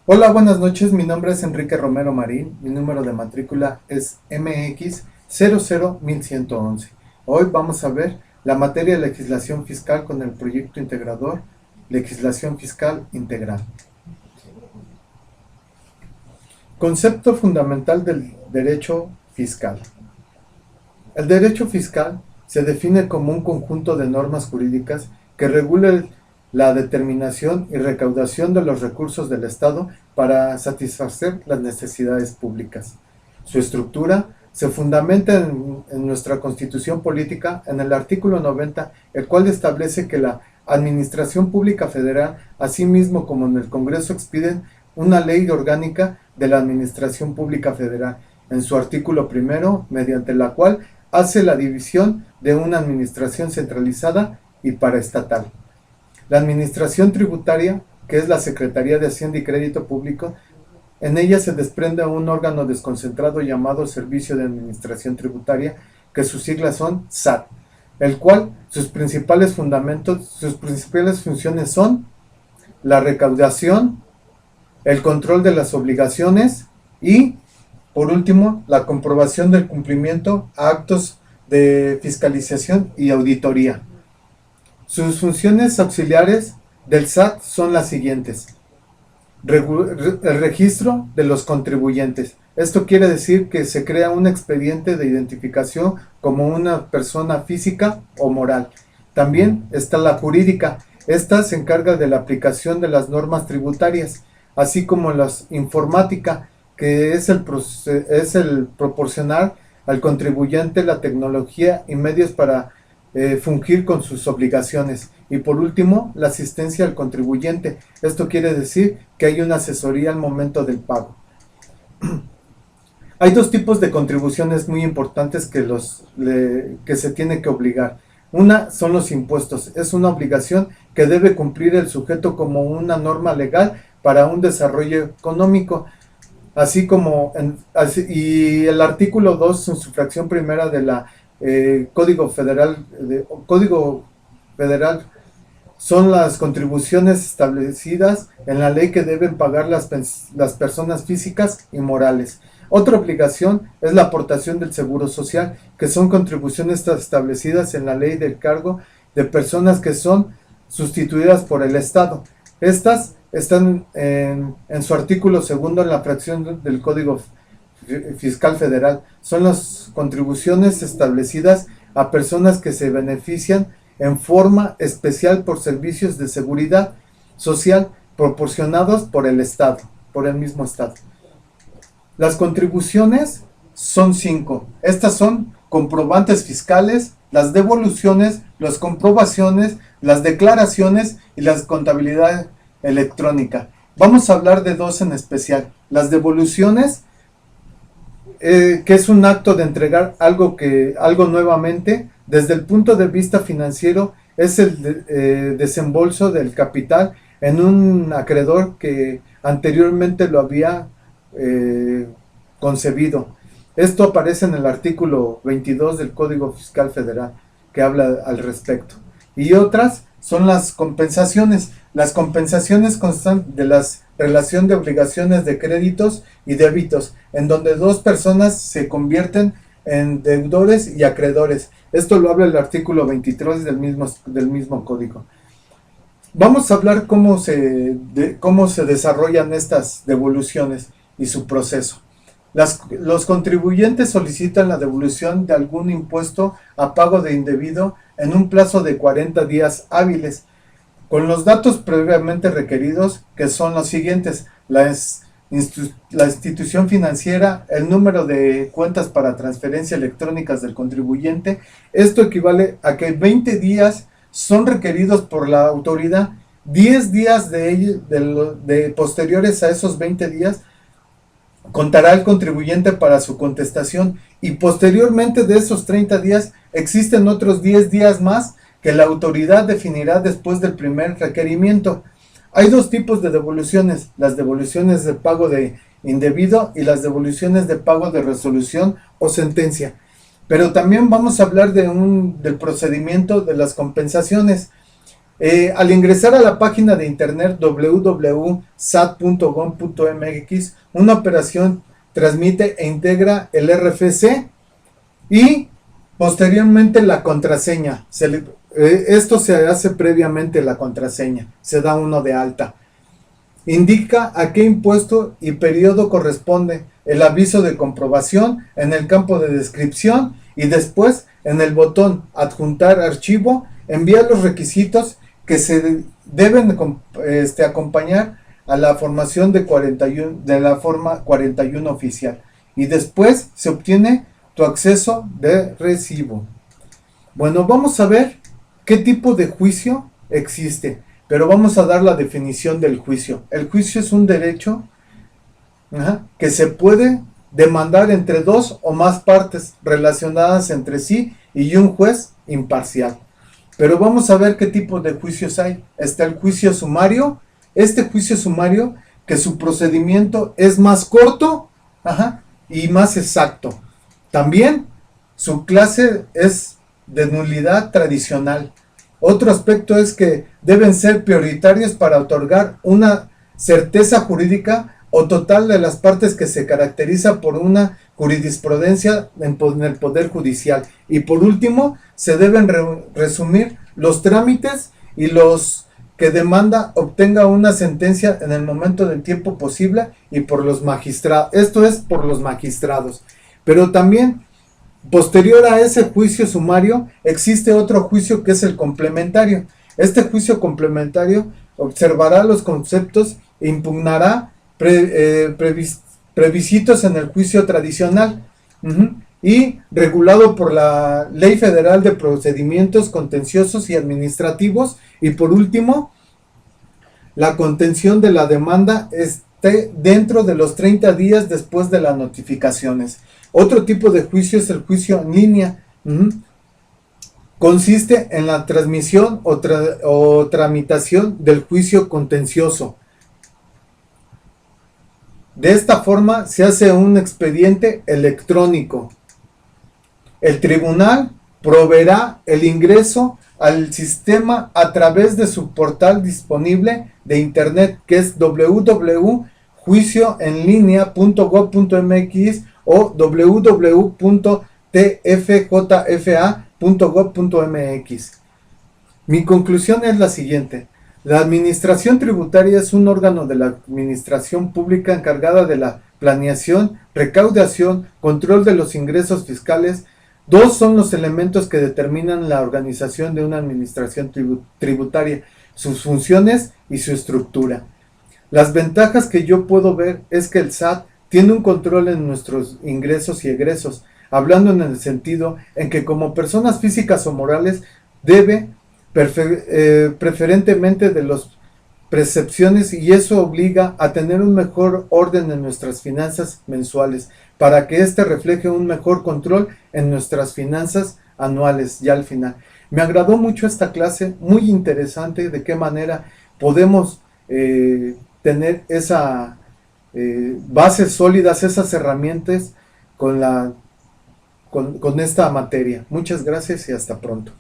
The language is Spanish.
Hola, buenas noches. Mi nombre es Enrique Romero Marín. Mi número de matrícula es MX 001111. Hoy vamos a ver la materia de legislación fiscal con el proyecto integrador Legislación Fiscal Integral. Concepto fundamental del derecho fiscal. El derecho fiscal se define como un conjunto de normas jurídicas que regula la determinación y recaudación de los recursos del Estado para satisfacer las necesidades públicas. Su estructura se fundamenta en nuestra Constitución Política, en el artículo 90, el cual establece que la Administración Pública Federal, así mismo como en el Congreso, expiden una ley orgánica de la Administración Pública Federal, en su artículo primero, mediante la cual hace la división de una administración centralizada y paraestatal. La administración tributaria, que es la Secretaría de Hacienda y Crédito Público, en ella se desprende un órgano desconcentrado llamado Servicio de Administración Tributaria, que sus siglas son SAT, el cual sus principales funciones son la recaudación, el control de las obligaciones y, por último, la comprobación del cumplimiento a actos de fiscalización y auditoría. Sus funciones auxiliares del SAT son las siguientes: el registro de los contribuyentes. Esto quiere decir que se crea un expediente de identificación como una persona física o moral. También está la jurídica. Esta se encarga de la aplicación de las normas tributarias, así como la informática, que es el proporcionar al contribuyente la tecnología y medios para fungir con sus obligaciones. Y por último, la asistencia al contribuyente. Esto quiere decir que hay una asesoría al momento del pago. Hay dos tipos de contribuciones muy importantes que se tiene que obligar. Una son los impuestos. Es una obligación que debe cumplir el sujeto como una norma legal para un desarrollo económico. Y el artículo 2, en su fracción primera de la Código Federal, son las contribuciones establecidas en la ley que deben pagar las personas físicas y morales. Otra obligación es la aportación del Seguro Social, que son contribuciones establecidas en la ley del cargo de personas que son sustituidas por el Estado. Estas están en su artículo segundo en la fracción del Código Fiscal Federal. Son las contribuciones establecidas a personas que se benefician en forma especial por servicios de seguridad social proporcionados por el Estado, por el mismo Estado. Las contribuciones son 5. Estas son comprobantes fiscales, las devoluciones, las comprobaciones, las declaraciones y la contabilidad electrónica. Vamos a hablar de dos en especial. Las devoluciones, que es un acto de entregar algo nuevamente. Desde el punto de vista financiero, es el desembolso del capital en un acreedor que anteriormente lo había concebido. Esto aparece en el artículo 22 del Código Fiscal Federal, que habla al respecto. Y otras son las compensaciones. Las compensaciones constan de la relación de obligaciones de créditos y débitos, en donde dos personas se convierten en deudores y acreedores. Esto lo habla el artículo 23 del mismo código. Vamos a hablar cómo se desarrollan estas devoluciones y su proceso. Los contribuyentes solicitan la devolución de algún impuesto a pago de indebido en un plazo de 40 días hábiles, con los datos previamente requeridos, que son los siguientes: la institución financiera, el número de cuentas para transferencia electrónicas del contribuyente. Esto equivale a que 20 días son requeridos por la autoridad. 10 días de posteriores a esos 20 días contará el contribuyente para su contestación, y posteriormente de esos 30 días existen otros 10 días más que la autoridad definirá después del primer requerimiento. Hay dos tipos de devoluciones: las devoluciones de pago de indebido y las devoluciones de pago de resolución o sentencia. Pero también vamos a hablar del procedimiento de las compensaciones. Al ingresar a la página de internet www.sat.gov.mx, una operación transmite e integra el RFC y posteriormente la contraseña. Esto se hace previamente la contraseña, se da uno de alta. Indica a qué impuesto y periodo corresponde el aviso de comprobación en el campo de descripción y después en el botón adjuntar archivo envía los requisitos que se deben acompañar a la formación de la forma 41 oficial y después se obtiene tu acceso de recibo. Bueno, vamos a ver qué tipo de juicio existe, pero vamos a dar la definición del juicio. El juicio es un derecho que se puede demandar entre dos o más partes relacionadas entre sí y un juez imparcial. Pero vamos a ver qué tipo de juicios hay. Está el juicio sumario. Este juicio sumario, que su procedimiento es más corto y más exacto. También su clase es de nulidad tradicional. Otro aspecto es que deben ser prioritarios para otorgar una certeza jurídica o total de las partes que se caracteriza por una jurisprudencia en el Poder Judicial. Y por último, se deben resumir los trámites y los que demanda obtenga una sentencia en el momento del tiempo posible y por los magistrados. Esto es por los magistrados. Pero también, posterior a ese juicio sumario, existe otro juicio que es el complementario. Este juicio complementario observará los conceptos e impugnará previstos en el juicio tradicional y regulado por la Ley Federal de Procedimientos Contenciosos y Administrativos. Y por último, la contención de la demanda esté dentro de los 30 días después de las notificaciones. Otro tipo de juicio es el juicio en línea. Consiste en la transmisión o tramitación del juicio contencioso. De esta forma se hace un expediente electrónico. El tribunal proveerá el ingreso al sistema a través de su portal disponible de internet, que es www.juicioenlinea.gov.mx o www.tfjfa.gov.mx. Mi conclusión es la siguiente. La administración tributaria es un órgano de la administración pública encargada de la planeación, recaudación, control de los ingresos fiscales. Dos son los elementos que determinan la organización de una administración tributaria, sus funciones y su estructura. Las ventajas que yo puedo ver es que el SAT tiene un control en nuestros ingresos y egresos, hablando en el sentido en que como personas físicas o morales debe preferentemente de las percepciones, y eso obliga a tener un mejor orden en nuestras finanzas mensuales para que éste refleje un mejor control en nuestras finanzas anuales ya al final. Me agradó mucho esta clase, muy interesante de qué manera podemos tener esa bases sólidas, esas herramientas con esta materia. Muchas gracias y hasta pronto.